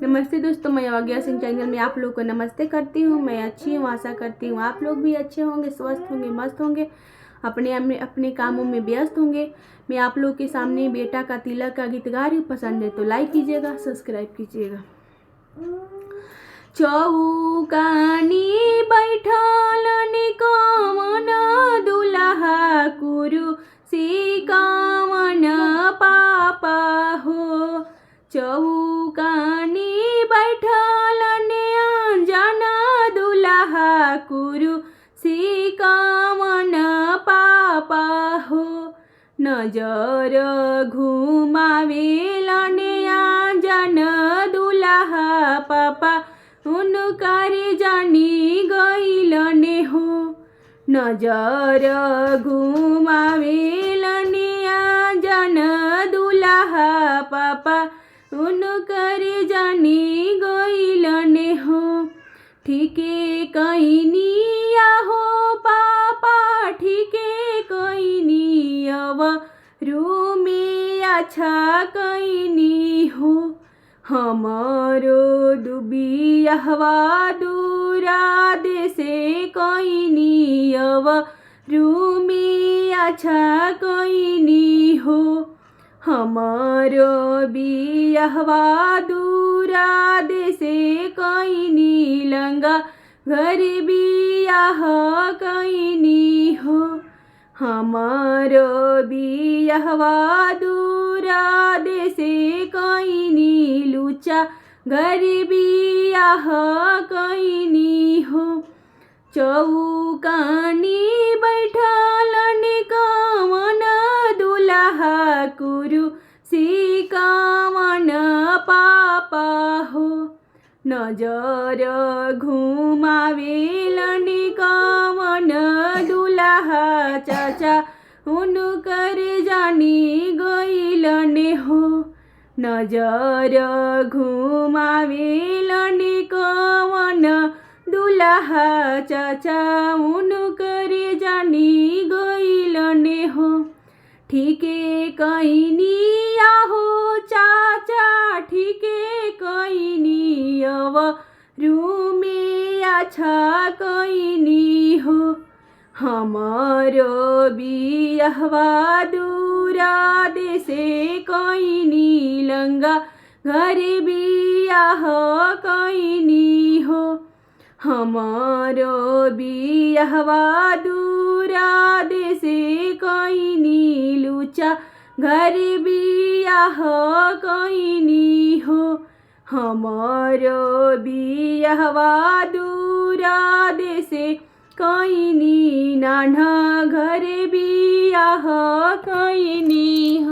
नमस्ते दोस्तों, मैं आज्ञा सिंह चैनल में आप लोग को नमस्ते करती हूँ। मैं अच्छी हूँ, आशा करती हूँ आप लोग भी अच्छे होंगे, स्वस्थ होंगे, मस्त होंगे, अपने कामों में व्यस्त होंगे। मैं आप लोग के सामने बेटा का तिलक का गीत गा रही हूँ। पसंद है तो लाइक कीजिएगा, सब्सक्राइब कीजिएगा। चौकानी बैठल कमन दुल्हा कुरुसी कमन पापा हो। चौकानी बैठल अंजन दुल्हा कुरुसी कमन पापा हो। नजर घुमावेलन अंजन दुल्हा पापा उनकर जानी गइलन हो। नजर घुमावेलन अंजन दुल्हा पापा उनकर जानी गइलन हो। ठीके कइनिया हो पापा, ठीके कइनी अब रूमे अच्छा कइनी हो। हमारो दुबियहवा दूरा देसे कइनी अब रूमे अच्छा कइनी हो। हमारो बियहवा दूरा देसे कइनी लंगा घर बियाह कइनी हो। हमारो बियहवा दूरा देसे कइनी लुचा घर बियाह कइनी हो। चौकानी बैठलन कमन दुल्हा कुरुसी कमन पापा हो। नजर घुमावेलन कमन दुल्हा चाचा उनकर जानी गइलन हो। नजर घुमावेलन कमन दुल्हा चाचा उनकर जानी गइलन हो। ठीके कइनिया हो चाचा, ठीके कइनी अब रूमे अच्छा कइनी हो। हमारो बियहवा दूरा देसे कइनी लंगा घर बियाह कइनी हो। हमारो बियहवा दूरा देसे कइनी लुचा घर बियाह कइनी हो। हमारो बियहवा दूरा देसे कइनी नाना घर